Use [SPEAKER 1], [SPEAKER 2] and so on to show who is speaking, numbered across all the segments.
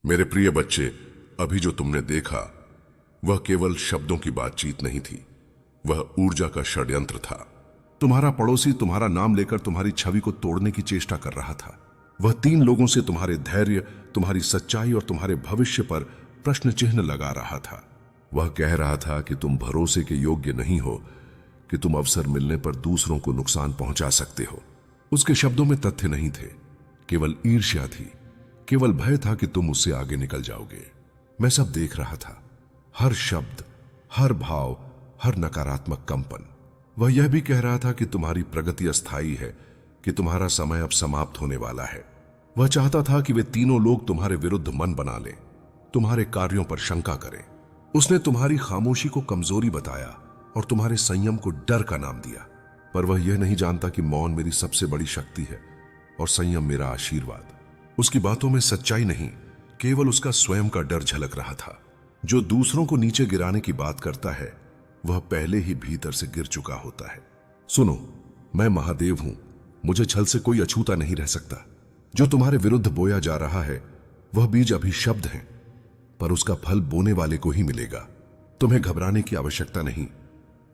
[SPEAKER 1] मेरे प्रिय बच्चे, अभी जो तुमने देखा वह केवल शब्दों की बातचीत नहीं थी, वह ऊर्जा का षड्यंत्र था। तुम्हारा पड़ोसी तुम्हारा नाम लेकर तुम्हारी छवि को तोड़ने की चेष्टा कर रहा था। वह 3 लोगों से तुम्हारे धैर्य, तुम्हारी सच्चाई और तुम्हारे भविष्य पर प्रश्न चिन्ह लगा रहा था। वह कह रहा था कि तुम भरोसे के योग्य नहीं हो, कि तुम अवसर मिलने पर दूसरों को नुकसान पहुंचा सकते हो। उसके शब्दों में तथ्य नहीं थे, केवल ईर्ष्या थी, केवल भय था कि तुम उससे आगे निकल जाओगे। मैं सब देख रहा था, हर शब्द, हर भाव, हर नकारात्मक कंपन। वह यह भी कह रहा था कि तुम्हारी प्रगति अस्थायी है, कि तुम्हारा समय अब समाप्त होने वाला है। वह चाहता था कि वे 3 लोग तुम्हारे विरुद्ध मन बना लें, तुम्हारे कार्यों पर शंका करें। उसने तुम्हारी खामोशी को कमजोरी बताया और तुम्हारे संयम को डर का नाम दिया। पर वह यह नहीं जानता कि मौन मेरी सबसे बड़ी शक्ति है और संयम मेरा आशीर्वाद। उसकी बातों में सच्चाई नहीं, केवल उसका स्वयं का डर झलक रहा था। जो दूसरों को नीचे गिराने की बात करता है, वह पहले ही भीतर से गिर चुका होता है। सुनो, मैं महादेव हूं, मुझे छल से कोई अछूता नहीं रह सकता। जो तुम्हारे विरुद्ध बोया जा रहा है, वह बीज अभी शब्द है, पर उसका फल बोने वाले को ही मिलेगा। तुम्हें घबराने की आवश्यकता नहीं,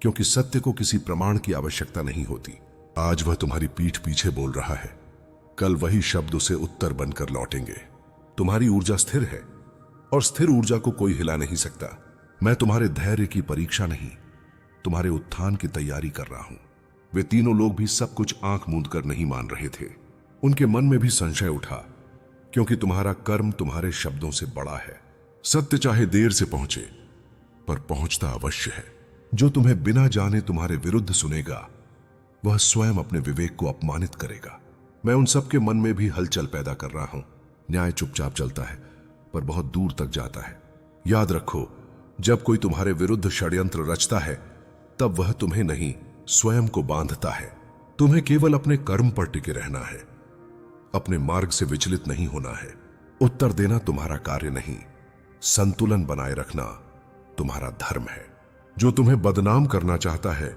[SPEAKER 1] क्योंकि सत्य को किसी प्रमाण की आवश्यकता नहीं होती। आज वह तुम्हारी पीठ पीछे बोल रहा है, कल वही शब्द उसे उत्तर बनकर लौटेंगे। तुम्हारी ऊर्जा स्थिर है और स्थिर ऊर्जा को कोई हिला नहीं सकता। मैं तुम्हारे धैर्य की परीक्षा नहीं, तुम्हारे उत्थान की तैयारी कर रहा हूं। वे 3 लोग भी सब कुछ आंख मूंद कर नहीं मान रहे थे। उनके मन में भी संशय उठा, क्योंकि तुम्हारा कर्म तुम्हारे शब्दों से बड़ा है। सत्य चाहे देर से पहुंचे, पर पहुंचता अवश्य है। जो तुम्हें बिना जाने तुम्हारे विरुद्ध सुनेगा, वह स्वयं अपने विवेक को अपमानित करेगा। मैं उन सबके मन में भी हलचल पैदा कर रहा हूं। न्याय चुपचाप चलता है, पर बहुत दूर तक जाता है। याद रखो, जब कोई तुम्हारे विरुद्ध षड्यंत्र रचता है, तब वह तुम्हें नहीं, स्वयं को बांधता है। तुम्हें केवल अपने कर्म पर टिके रहना है, अपने मार्ग से विचलित नहीं होना है। उत्तर देना तुम्हारा कार्य नहीं, संतुलन बनाए रखना तुम्हारा धर्म है। जो तुम्हें बदनाम करना चाहता है,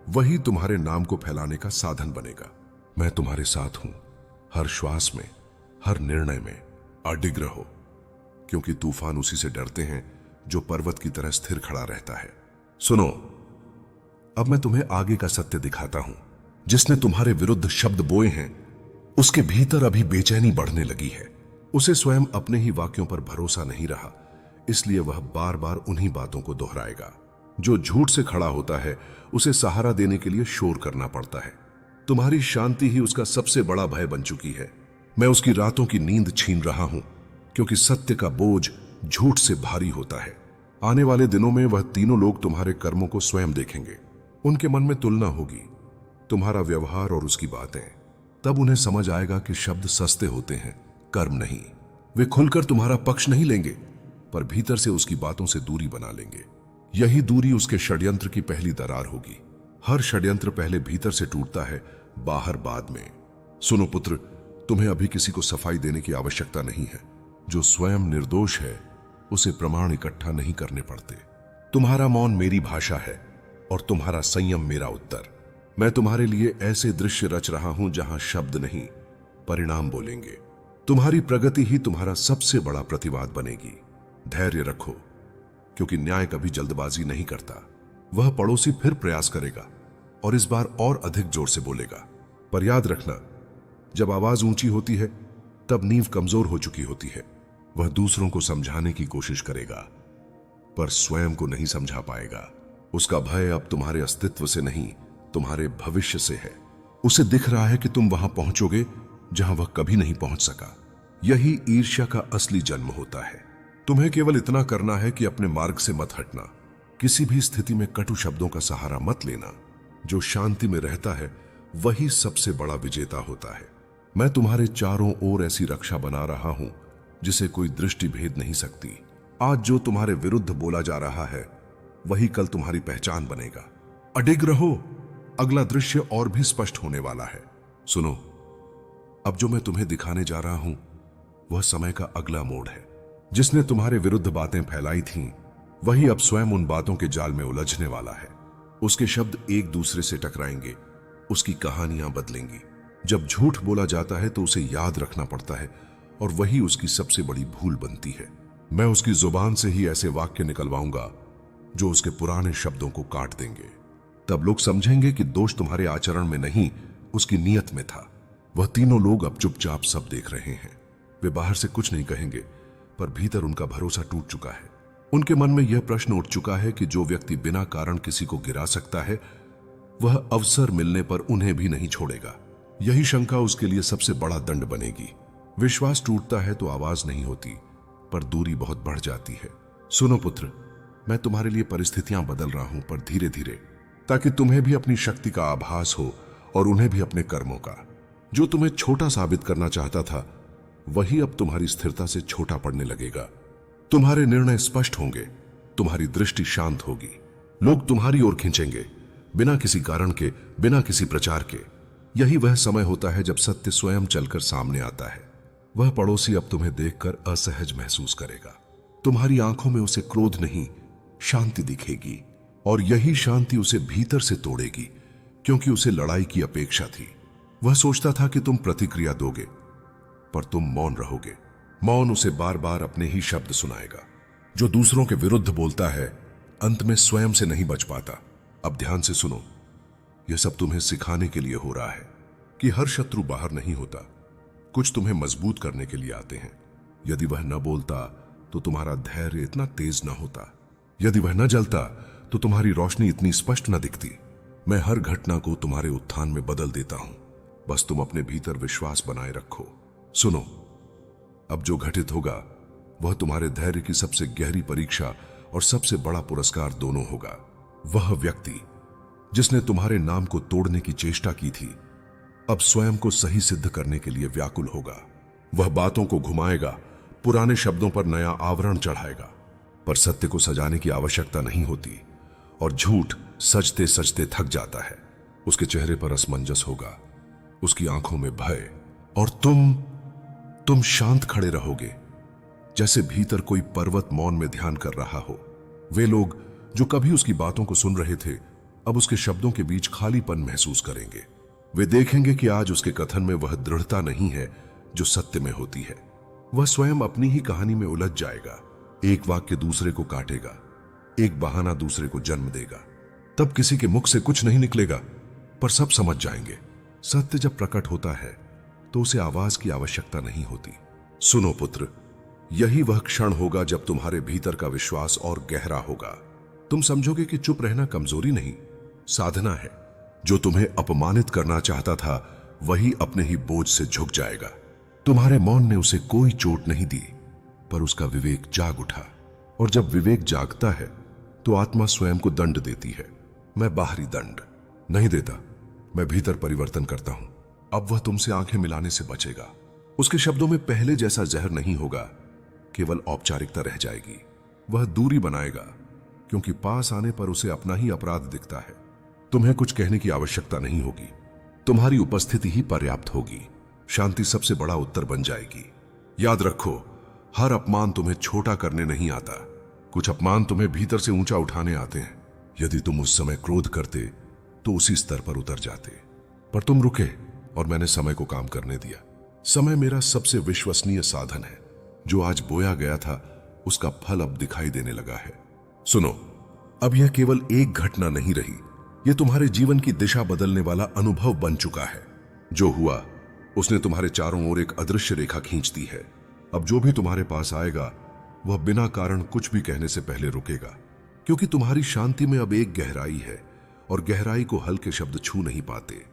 [SPEAKER 1] वही तुम्हारे नाम को फैलाने का साधन बनेगा। मैं तुम्हारे साथ हूं, हर श्वास में, हर निर्णय में। अडिग रहो, क्योंकि तूफान उसी से डरते हैं जो पर्वत की तरह स्थिर खड़ा रहता है। सुनो, अब मैं तुम्हें आगे का सत्य दिखाता हूं। जिसने तुम्हारे विरुद्ध शब्द बोए हैं, उसके भीतर अभी बेचैनी बढ़ने लगी है। उसे स्वयं अपने ही वाक्यों पर भरोसा नहीं रहा, इसलिए वह बार बार उन्हीं बातों को दोहराएगा। जो झूठ से खड़ा होता है, उसे सहारा देने के लिए शोर करना पड़ता है। तुम्हारी शांति ही उसका सबसे बड़ा भय बन चुकी है। मैं उसकी रातों की नींद छीन रहा हूं, क्योंकि सत्य का बोझ झूठ से भारी होता है। आने वाले दिनों में वह 3 लोग तुम्हारे कर्मों को स्वयं देखेंगे। उनके मन में तुलना होगी, तुम्हारा व्यवहार और उसकी बातें। तब उन्हें समझ आएगा कि शब्द सस्ते होते हैं, कर्म नहीं। वे खुलकर तुम्हारा पक्ष नहीं लेंगे, पर भीतर से उसकी बातों से दूरी बना लेंगे। यही दूरी उसके षड्यंत्र की पहली दरार होगी। हर षड्यंत्र पहले भीतर से टूटता है, बाहर बाद में। सुनो पुत्र, तुम्हें अभी किसी को सफाई देने की आवश्यकता नहीं है। जो स्वयं निर्दोष है, उसे प्रमाण इकट्ठा नहीं करने पड़ते। तुम्हारा मौन मेरी भाषा है और तुम्हारा संयम मेरा उत्तर। मैं तुम्हारे लिए ऐसे दृश्य रच रहा हूं जहां शब्द नहीं, परिणाम बोलेंगे। तुम्हारी प्रगति ही तुम्हारा सबसे बड़ा प्रतिवाद बनेगी। धैर्य रखो, क्योंकि न्याय कभी जल्दबाजी नहीं करता। वह पड़ोसी फिर प्रयास करेगा और इस बार और अधिक जोर से बोलेगा। पर याद रखना, जब आवाज ऊंची होती है, तब नींव कमजोर हो चुकी होती है। वह दूसरों को समझाने की कोशिश करेगा, पर स्वयं को नहीं समझा पाएगा। उसका भय अब तुम्हारे अस्तित्व से नहीं, तुम्हारे भविष्य से है। उसे दिख रहा है कि तुम वहां पहुंचोगे जहां वह कभी नहीं पहुंच सका। यही ईर्ष्या का असली जन्म होता है। तुम्हें केवल इतना करना है कि अपने मार्ग से मत हटना। किसी भी स्थिति में कटु शब्दों का सहारा मत लेना। जो शांति में रहता है, वही सबसे बड़ा विजेता होता है। मैं तुम्हारे चारों ओर ऐसी रक्षा बना रहा हूं जिसे कोई दृष्टि भेद नहीं सकती। आज जो तुम्हारे विरुद्ध बोला जा रहा है, वही कल तुम्हारी पहचान बनेगा। अडिग रहो, अगला दृश्य और भी स्पष्ट होने वाला है। सुनो, अब जो मैं तुम्हें दिखाने जा रहा हूं, वह समय का अगला मोड़ है। जिसने तुम्हारे विरुद्ध बातें फैलाई थीं, वही अब स्वयं उन बातों के जाल में उलझने वाला है। उसके शब्द एक दूसरे से टकराएंगे, उसकी कहानियां बदलेंगी। जब झूठ बोला जाता है तो उसे याद रखना पड़ता है, और वही उसकी सबसे बड़ी भूल बनती है। मैं उसकी जुबान से ही ऐसे वाक्य निकलवाऊंगा जो उसके पुराने शब्दों को काट देंगे। तब लोग समझेंगे कि दोष तुम्हारे आचरण में नहीं, उसकी नीयत में था। वह तीनों लोग अब चुपचाप सब देख रहे हैं। वे बाहर से कुछ नहीं कहेंगे, पर भीतर उनका भरोसा टूट चुका है। उनके मन में यह प्रश्न उठ चुका है कि जो व्यक्ति बिना कारण किसी को गिरा सकता है, वह अवसर मिलने पर उन्हें भी नहीं छोड़ेगा। यही शंका उसके लिए सबसे बड़ा दंड बनेगी। विश्वास टूटता है तो आवाज नहीं होती, पर दूरी बहुत बढ़ जाती है। सुनो पुत्र, मैं तुम्हारे लिए परिस्थितियां बदल रहा हूं, पर धीरे धीरे, ताकि तुम्हें भी अपनी शक्ति का आभास हो और उन्हें भी अपने कर्मों का। जो तुम्हें छोटा साबित करना चाहता था, वही अब तुम्हारी स्थिरता से छोटा पड़ने लगेगा। तुम्हारे निर्णय स्पष्ट होंगे, तुम्हारी दृष्टि शांत होगी। लोग तुम्हारी ओर खींचेंगे, बिना किसी कारण के, बिना किसी प्रचार के। यही वह समय होता है जब सत्य स्वयं चलकर सामने आता है। वह पड़ोसी अब तुम्हें देखकर असहज महसूस करेगा। तुम्हारी आंखों में उसे क्रोध नहीं, शांति दिखेगी, और यही शांति उसे भीतर से तोड़ेगी, क्योंकि उसे लड़ाई की अपेक्षा थी। वह सोचता था कि तुम प्रतिक्रिया दोगे, पर तुम मौन रहोगे। मौन उसे बार बार अपने ही शब्द सुनाएगा। जो दूसरों के विरुद्ध बोलता है, अंत में स्वयं से नहीं बच पाता। अब ध्यान से सुनो, यह सब तुम्हें सिखाने के लिए हो रहा है कि हर शत्रु बाहर नहीं होता। कुछ तुम्हें मजबूत करने के लिए आते हैं। यदि वह न बोलता तो तुम्हारा धैर्य इतना तेज न होता। यदि वह न जलता तो तुम्हारी रोशनी इतनी स्पष्ट न दिखती। मैं हर घटना को तुम्हारे उत्थान में बदल देता हूं, बस तुम अपने भीतर विश्वास बनाए रखो। सुनो, अब जो घटित होगा वह तुम्हारे धैर्य की सबसे गहरी परीक्षा और सबसे बड़ा पुरस्कार दोनों होगा। वह व्यक्ति जिसने तुम्हारे नाम को तोड़ने की चेष्टा की थी, अब स्वयं को सही सिद्ध करने के लिए व्याकुल होगा। वह बातों को घुमाएगा, पुराने शब्दों पर नया आवरण चढ़ाएगा, पर सत्य को सजाने की आवश्यकता नहीं होती, और झूठ सजते सजते थक जाता है। उसके चेहरे पर असमंजस होगा, उसकी आंखों में भय, और तुम शांत खड़े रहोगे, जैसे भीतर कोई पर्वत मौन में ध्यान कर रहा हो। वे लोग जो कभी उसकी बातों को सुन रहे थे, अब उसके शब्दों के बीच खालीपन महसूस करेंगे। वे देखेंगे कि आज उसके कथन में वह दृढ़ता नहीं है जो सत्य में होती है। वह स्वयं अपनी ही कहानी में उलझ जाएगा। एक वाक्य दूसरे को काटेगा, एक बहाना दूसरे को जन्म देगा। तब किसी के मुख से कुछ नहीं निकलेगा, पर सब समझ जाएंगे। सत्य जब प्रकट होता है तो उसे आवाज की आवश्यकता नहीं होती। सुनो पुत्र, यही वह क्षण होगा जब तुम्हारे भीतर का विश्वास और गहरा होगा। तुम समझोगे कि चुप रहना कमजोरी नहीं, साधना है। जो तुम्हें अपमानित करना चाहता था, वही अपने ही बोझ से झुक जाएगा। तुम्हारे मौन ने उसे कोई चोट नहीं दी, पर उसका विवेक जाग उठा, और जब विवेक जागता है तो आत्मा स्वयं को दंड देती है। मैं बाहरी दंड नहीं देता, मैं भीतर परिवर्तन करता हूं। अब वह तुमसे आंखें मिलाने से बचेगा। उसके शब्दों में पहले जैसा जहर नहीं होगा, केवल औपचारिकता रह जाएगी। वह दूरी बनाएगा, क्योंकि पास आने पर उसे अपना ही अपराध दिखता है। तुम्हें कुछ कहने की आवश्यकता नहीं होगी, तुम्हारी उपस्थिति ही पर्याप्त होगी। शांति सबसे बड़ा उत्तर बन जाएगी। याद रखो, हर अपमान तुम्हें छोटा करने नहीं आता, कुछ अपमान तुम्हें भीतर से ऊंचा उठाने आते हैं। यदि तुम उस समय क्रोध करते तो उसी स्तर पर उतर जाते, पर तुम रुके और मैंने समय को काम करने दिया। समय मेरा सबसे विश्वसनीय साधन है। जो आज बोया गया था, उसका फल अब दिखाई देने लगा है। सुनो, अब यह केवल एक घटना नहीं रही, यह तुम्हारे जीवन की दिशा बदलने वाला अनुभव बन चुका है। जो हुआ उसने तुम्हारे चारों ओर एक अदृश्य रेखा खींच दी है। अब जो भी तुम्हारे पास आएगा, वह बिना कारण कुछ भी कहने से पहले रुकेगा, क्योंकि तुम्हारी शांति में अब एक गहराई है, और गहराई को हल्के शब्द छू नहीं पाते।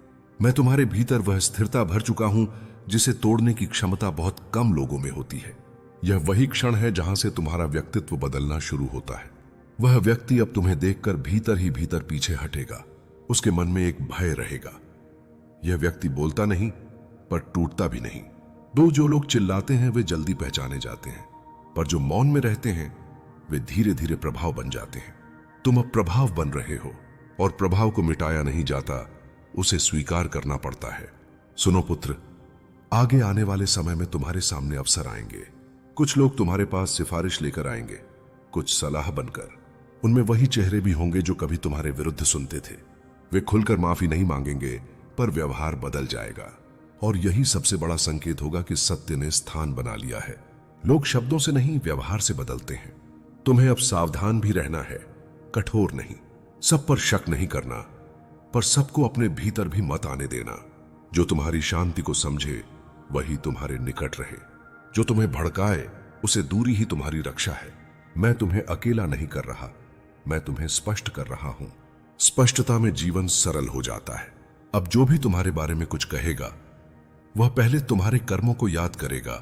[SPEAKER 1] मैं तुम्हारे भीतर वह स्थिरता भर चुका हूं जिसे तोड़ने की क्षमता बहुत कम लोगों में होती है। यह वही क्षण है जहां से तुम्हारा व्यक्तित्व बदलना शुरू होता है। वह व्यक्ति अब तुम्हें देखकर भीतर ही भीतर पीछे हटेगा। उसके मन में एक भय रहेगा। यह व्यक्ति बोलता नहीं, पर टूटता भी नहीं। जो लोग चिल्लाते हैं वे जल्दी पहचाने जाते हैं, पर जो मौन में रहते हैं वे धीरे धीरे प्रभाव बन जाते हैं। तुम अब प्रभाव बन रहे हो, और प्रभाव को मिटाया नहीं जाता, उसे स्वीकार करना पड़ता है। सुनो पुत्र, आगे आने वाले समय में तुम्हारे सामने अवसर आएंगे। कुछ लोग तुम्हारे पास सिफारिश लेकर आएंगे, कुछ सलाह बनकर। उनमें वही चेहरे भी होंगे जो कभी तुम्हारे विरुद्ध सुनते थे। वे खुलकर माफी नहीं मांगेंगे, पर व्यवहार बदल जाएगा। और यही सबसे बड़ा संकेत होगा कि सत्य ने स्थान बना लिया है। लोग शब्दों से नहीं, व्यवहार से बदलते हैं। तुम्हें अब सावधान भी रहना है, कठोर नहीं। सब पर शक नहीं करना, पर सबको अपने भीतर भी मत आने देना। जो तुम्हारी शांति को समझे वही तुम्हारे निकट रहे। जो तुम्हें भड़काए उसे दूरी ही तुम्हारी रक्षा है। मैं तुम्हें अकेला नहीं कर रहा, मैं तुम्हें स्पष्ट कर रहा हूं। स्पष्टता में जीवन सरल हो जाता है। अब जो भी तुम्हारे बारे में कुछ कहेगा वह पहले तुम्हारे कर्मों को याद करेगा,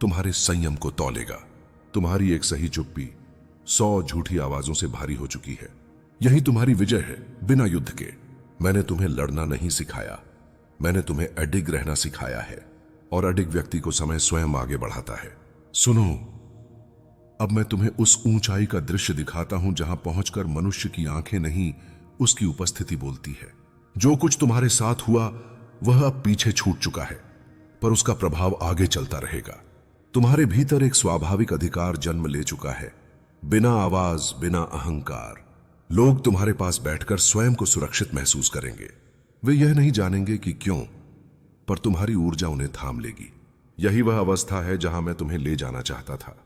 [SPEAKER 1] तुम्हारे संयम को तौलेगा। तुम्हारी एक सही चुप्पी 100 झूठी आवाजों से भारी हो चुकी है। यही तुम्हारी विजय है, बिना युद्ध के। मैंने तुम्हें लड़ना नहीं सिखाया, मैंने तुम्हें अडिग रहना सिखाया है। और अडिग व्यक्ति को समय स्वयं आगे बढ़ाता है। सुनो, अब मैं तुम्हें उस ऊंचाई का दृश्य दिखाता हूं जहां पहुंचकर मनुष्य की आंखें नहीं, उसकी उपस्थिति बोलती है। जो कुछ तुम्हारे साथ हुआ वह अब पीछे छूट चुका है, पर उसका प्रभाव आगे चलता रहेगा। तुम्हारे भीतर एक स्वाभाविक अधिकार जन्म ले चुका है, बिना आवाज, बिना अहंकार। लोग तुम्हारे पास बैठकर स्वयं को सुरक्षित महसूस करेंगे। वे यह नहीं जानेंगे कि क्यों, पर तुम्हारी ऊर्जा उन्हें थाम लेगी। यही वह अवस्था है जहां मैं तुम्हें ले जाना चाहता था।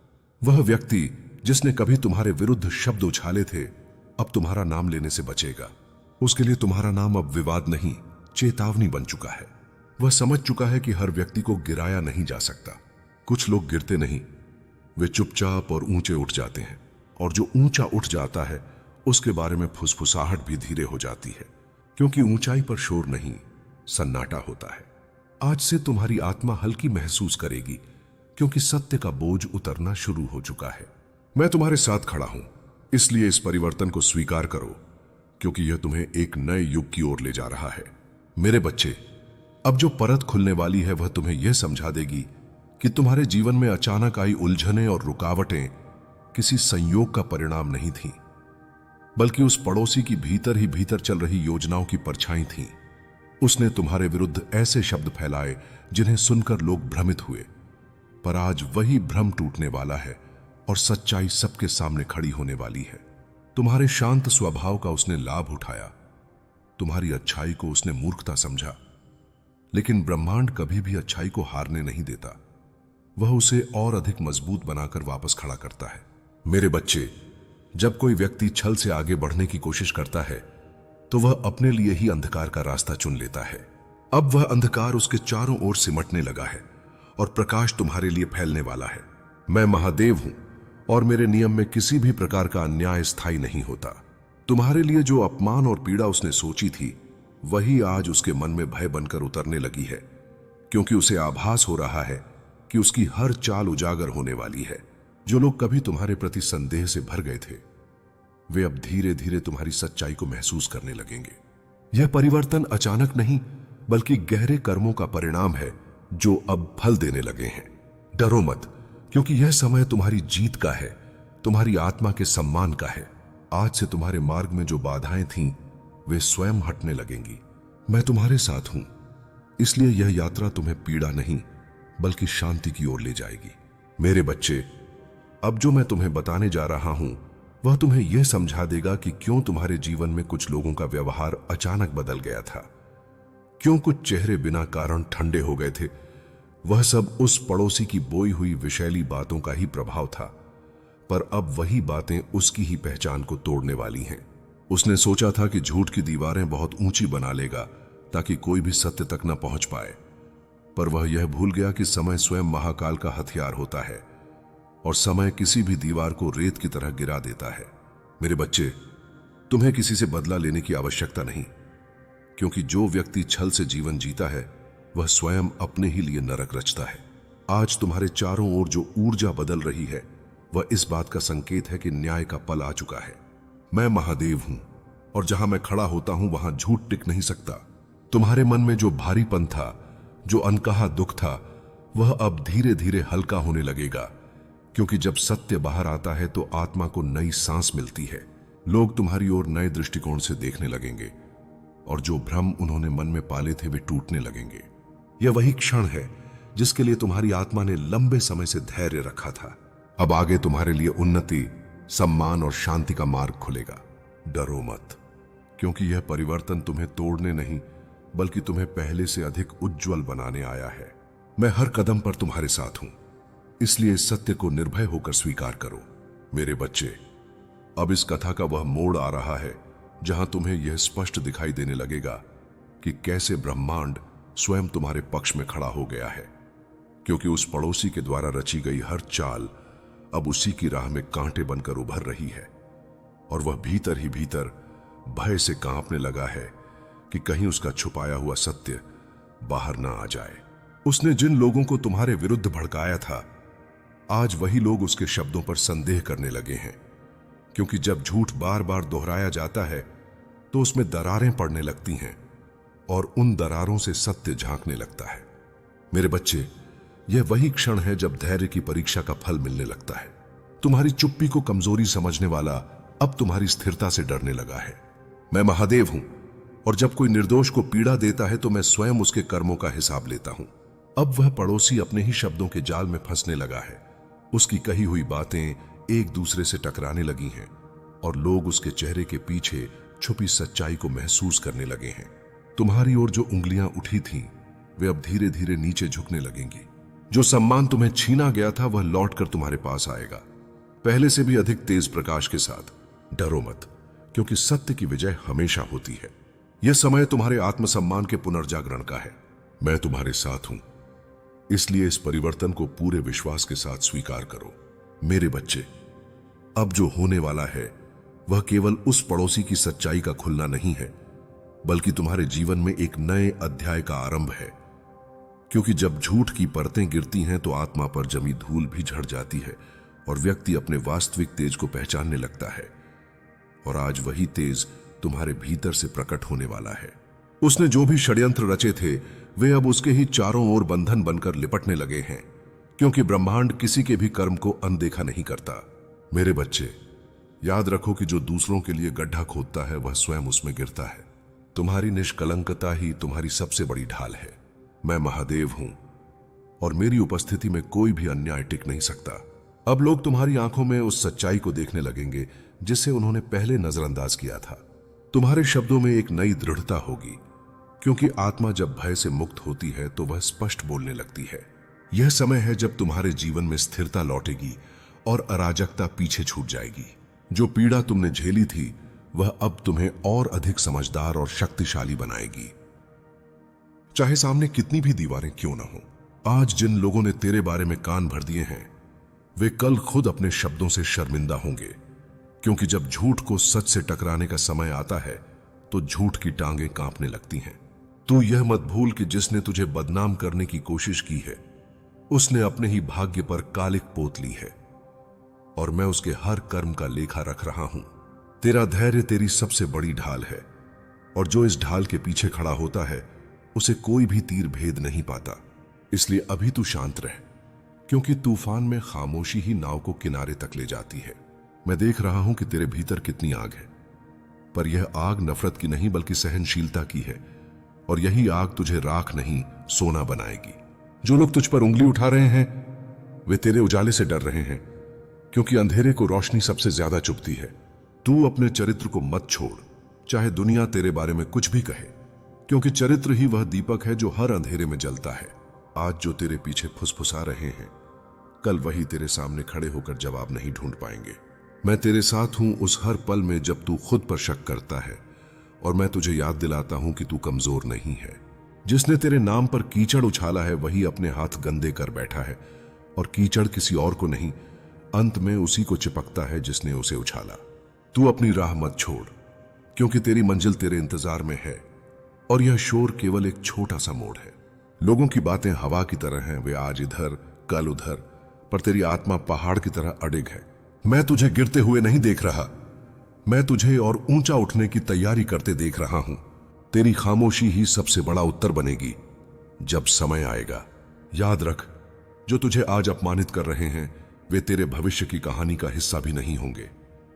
[SPEAKER 1] वह व्यक्ति जिसने कभी तुम्हारे विरुद्ध शब्द उछाले थे, अब तुम्हारा नाम लेने से बचेगा। उसके लिए तुम्हारा नाम अब विवाद नहीं, चेतावनी बन चुका है। वह समझ चुका है कि हर व्यक्ति को गिराया नहीं जा सकता। कुछ लोग गिरते नहीं, वे चुपचाप और ऊंचे उठ जाते हैं। और जो ऊंचा उठ जाता है उसके बारे में फुसफुसाहट भी धीरे हो जाती है, क्योंकि ऊंचाई पर शोर नहीं, सन्नाटा होता है। आज से तुम्हारी आत्मा हल्की महसूस करेगी, क्योंकि सत्य का बोझ उतरना शुरू हो चुका है। मैं तुम्हारे साथ खड़ा हूं, इसलिए इस परिवर्तन को स्वीकार करो, क्योंकि यह तुम्हें एक नए युग की ओर ले जा रहा है। मेरे बच्चे, अब जो परत खुलने वाली है वह तुम्हें यह समझा देगी कि तुम्हारे जीवन में अचानक आई उलझनें और रुकावटें किसी संयोग का परिणाम नहीं थीं, बल्कि उस पड़ोसी की भीतर ही भीतर चल रही योजनाओं की परछाई थीं। उसने तुम्हारे विरुद्ध ऐसे शब्द फैलाए जिन्हें सुनकर लोग भ्रमित हुए, पर आज वही भ्रम टूटने वाला है और सच्चाई सबके सामने खड़ी होने वाली है। तुम्हारे शांत स्वभाव का उसने लाभ उठाया, तुम्हारी अच्छाई को उसने मूर्खता समझा, लेकिन ब्रह्मांड कभी भी अच्छाई को हारने नहीं देता। वह उसे और अधिक मजबूत बनाकर वापस खड़ा करता है। मेरे बच्चे, जब कोई व्यक्ति छल से आगे बढ़ने की कोशिश करता है तो वह अपने लिए ही अंधकार का रास्ता चुन लेता है। अब वह अंधकार उसके चारों ओर सिमटने लगा है और प्रकाश तुम्हारे लिए फैलने वाला है। मैं महादेव हूं और मेरे नियम में किसी भी प्रकार का अन्याय स्थायी नहीं होता। तुम्हारे लिए जो अपमान और पीड़ा उसने सोची थी, वही आज उसके मन में भय बनकर उतरने लगी है, क्योंकि उसे आभास हो रहा है कि उसकी हर चाल उजागर होने वाली है। जो लोग कभी तुम्हारे प्रति संदेह से भर गए थे, वे अब धीरे धीरे तुम्हारी सच्चाई को महसूस करने लगेंगे। यह परिवर्तन अचानक नहीं, बल्कि गहरे कर्मों का परिणाम है जो अब फल देने लगे हैं। डरो मत, क्योंकि यह समय तुम्हारी जीत का है, तुम्हारी आत्मा के सम्मान का है। आज से तुम्हारे मार्ग में जो बाधाएं थीं, वे स्वयं हटने लगेंगी। मैं तुम्हारे साथ हूं, इसलिए यह यात्रा तुम्हें पीड़ा नहीं बल्कि शांति की ओर ले जाएगी। मेरे बच्चे, अब जो मैं तुम्हें बताने जा रहा हूं वह तुम्हें यह समझा देगा कि क्यों तुम्हारे जीवन में कुछ लोगों का व्यवहार अचानक बदल गया था, क्यों कुछ चेहरे बिना कारण ठंडे हो गए थे। वह सब उस पड़ोसी की बोई हुई विषैली बातों का ही प्रभाव था, पर अब वही बातें उसकी ही पहचान को तोड़ने वाली हैं। उसने सोचा था कि झूठ की दीवारें बहुत ऊंची बना लेगा ताकि कोई भी सत्य तक न पहुंच पाए, पर वह यह भूल गया कि समय स्वयं महाकाल का हथियार होता है और समय किसी भी दीवार को रेत की तरह गिरा देता है। मेरे बच्चे, तुम्हें किसी से बदला लेने की आवश्यकता नहीं, क्योंकि जो व्यक्ति छल से जीवन जीता है वह स्वयं अपने ही लिए नरक रचता है। आज तुम्हारे चारों ओर जो ऊर्जा बदल रही है वह इस बात का संकेत है कि न्याय का पल आ चुका है। मैं महादेव हूं और जहां मैं खड़ा होता हूं वहां झूठ टिक नहीं सकता। तुम्हारे मन में जो भारीपन था, जो अनकहा दुख था, वह अब धीरे धीरे हल्का होने लगेगा, क्योंकि जब सत्य बाहर आता है तो आत्मा को नई सांस मिलती है। लोग तुम्हारी ओर नए दृष्टिकोण से देखने लगेंगे और जो भ्रम उन्होंने मन में पाले थे वे टूटने लगेंगे। यह वही क्षण है जिसके लिए तुम्हारी आत्मा ने लंबे समय से धैर्य रखा था। अब आगे तुम्हारे लिए उन्नति, सम्मान और शांति का मार्ग खुलेगा। डरो मत, क्योंकि यह परिवर्तन तुम्हें तोड़ने नहीं बल्कि तुम्हें पहले से अधिक उज्जवल बनाने आया है। मैं हर कदम पर तुम्हारे साथ हूं, इसलिए इस सत्य को निर्भय होकर स्वीकार करो। मेरे बच्चे, अब इस कथा का वह मोड़ आ रहा है जहां तुम्हें यह स्पष्ट दिखाई देने लगेगा कि कैसे ब्रह्मांड स्वयं तुम्हारे पक्ष में खड़ा हो गया है, क्योंकि उस पड़ोसी के द्वारा रची गई हर चाल अब उसी की राह में कांटे बनकर उभर रही है, और वह भीतर ही भीतर भय से कांपने लगा है कि कहीं उसका छुपाया हुआ सत्य बाहर ना आ जाए। उसने जिन लोगों को तुम्हारे विरुद्ध भड़काया था, आज वही लोग उसके शब्दों पर संदेह करने लगे हैं, क्योंकि जब झूठ बार बार दोहराया जाता है तो उसमें दरारें पड़ने लगती हैं और उन दरारों से सत्य झांकने लगता है। मेरे बच्चे, यह वही क्षण है जब धैर्य की परीक्षा का फल मिलने लगता है। तुम्हारी चुप्पी को कमजोरी समझने वाला अब तुम्हारी स्थिरता से डरने लगा है। मैं महादेव हूं, और जब कोई निर्दोष को पीड़ा देता है तो मैं स्वयं उसके कर्मों का हिसाब लेता हूं। अब वह पड़ोसी अपने ही शब्दों के जाल में फंसने लगा है। उसकी कही हुई बातें एक दूसरे से टकराने लगी हैं और लोग उसके चेहरे के पीछे छुपी सच्चाई को महसूस करने लगे हैं। तुम्हारी ओर जो उंगलियां उठी थीं, वे अब धीरे धीरे नीचे झुकने लगेंगी। जो सम्मान तुम्हें छीना गया था वह लौटकर तुम्हारे पास आएगा, पहले से भी अधिक तेज प्रकाश के साथ। डरो मत, क्योंकि सत्य की विजय हमेशा होती है। यह समय तुम्हारे आत्मसम्मान के पुनर्जागरण का है। मैं तुम्हारे साथ हूं, इसलिए इस परिवर्तन को पूरे विश्वास के साथ स्वीकार करो। मेरे बच्चे, अब जो होने वाला है वह केवल उस पड़ोसी की सच्चाई का खुलना नहीं है, बल्कि तुम्हारे जीवन में एक नए अध्याय का आरंभ है। क्योंकि जब झूठ की परतें गिरती हैं तो आत्मा पर जमी धूल भी झड़ जाती है और व्यक्ति अपने वास्तविक तेज को पहचानने लगता है। और आज वही तेज तुम्हारे भीतर से प्रकट होने वाला है। उसने जो भी षड्यंत्र रचे थे वे अब उसके ही चारों ओर बंधन बनकर लिपटने लगे हैं, क्योंकि ब्रह्मांड किसी के भी कर्म को अनदेखा नहीं करता। मेरे बच्चे, याद रखो कि जो दूसरों के लिए गड्ढा खोदता है वह स्वयं उसमें गिरता है। तुम्हारी निष्कलंकता ही तुम्हारी सबसे बड़ी ढाल है। मैं महादेव हूं, और मेरी उपस्थिति में कोई भी अन्याय टिक नहीं सकता। अब लोग तुम्हारी आंखों में उस सच्चाई को देखने लगेंगे जिसे उन्होंने पहले नजरअंदाज किया था। तुम्हारे शब्दों में एक नई दृढ़ता होगी, क्योंकि आत्मा जब भय से मुक्त होती है तो वह स्पष्ट बोलने लगती है। यह समय है जब तुम्हारे जीवन में स्थिरता लौटेगी और अराजकता पीछे छूट जाएगी। जो पीड़ा तुमने झेली थी वह अब तुम्हें और अधिक समझदार और शक्तिशाली बनाएगी। चाहे सामने कितनी भी दीवारें क्यों न हो, आज जिन लोगों ने तेरे बारे में कान भर दिए हैं वे कल खुद अपने शब्दों से शर्मिंदा होंगे, क्योंकि जब झूठ को सच से टकराने का समय आता है तो झूठ की टांगें कांपने लगती हैं। तू यह मत भूल कि जिसने तुझे बदनाम करने की कोशिश की है उसने अपने ही भाग्य पर कालिक पोत ली है, और मैं उसके हर कर्म का लेखा रख रहा हूं। तेरा धैर्य तेरी सबसे बड़ी ढाल है, और जो इस ढाल के पीछे खड़ा होता है उसे कोई भी तीर भेद नहीं पाता। इसलिए अभी तू शांत रह, क्योंकि तूफान में खामोशी ही नाव को किनारे तक ले जाती है। मैं देख रहा हूं कि तेरे भीतर कितनी आग है, पर यह आग नफरत की नहीं बल्कि सहनशीलता की है, और यही आग तुझे राख नहीं सोना बनाएगी। जो लोग तुझ पर उंगली उठा रहे हैं वे तेरे उजाले से डर रहे हैं, क्योंकि अंधेरे को रोशनी सबसे ज्यादा चुभती है। तू अपने चरित्र को मत छोड़, चाहे दुनिया तेरे बारे में कुछ भी कहे, क्योंकि चरित्र ही वह दीपक है जो हर अंधेरे में जलता है। आज जो तेरे पीछे फुसफुसा रहे हैं कल वही तेरे सामने खड़े होकर जवाब नहीं ढूंढ पाएंगे। मैं तेरे साथ हूं उस हर पल में जब तू खुद पर शक करता है, और मैं तुझे याद दिलाता हूं कि तू कमजोर नहीं है। जिसने तेरे नाम पर कीचड़ उछाला है वही अपने हाथ गंदे कर बैठा है, और कीचड़ किसी और को नहीं, अंत में उसी को चिपकता है जिसने उसे उछाला। तू अपनी राह मत छोड़, क्योंकि तेरी मंजिल तेरे इंतजार में है, और यह शोर केवल एक छोटा सा मोड़ है। लोगों की बातें हवा की तरह हैं, वे आज इधर कल उधर, पर तेरी आत्मा पहाड़ की तरह अडिग है। मैं तुझे गिरते हुए नहीं देख रहा, मैं तुझे और ऊंचा उठने की तैयारी करते देख रहा हूं। तेरी खामोशी ही सबसे बड़ा उत्तर बनेगी जब समय आएगा। याद रख, जो तुझे आज अपमानित कर रहे हैं वे तेरे भविष्य की कहानी का हिस्सा भी नहीं होंगे।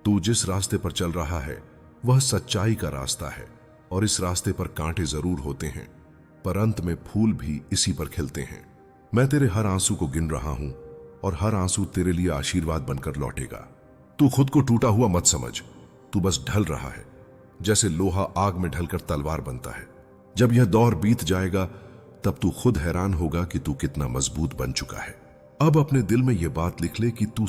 [SPEAKER 1] तू जिस रास्ते पर चल रहा है वह सच्चाई का रास्ता है, और इस रास्ते पर कांटे जरूर होते हैं, पर अंत में फूल भी इसी पर खिलते हैं। मैं तेरे हर आंसू को गिन रहा हूं, और हर आंसू तेरे लिए आशीर्वाद बनकर लौटेगा। तू खुद को टूटा हुआ मत समझ, तू बस ढल रहा है, जैसे लोहा आग में ढलकर तलवार बनता है। जब यह दौर बीत जाएगा तब तू खुद हैरान होगा कि तू कितना मजबूत बन चुका है। अब अपने दिल में यह बात लिख ले कि तू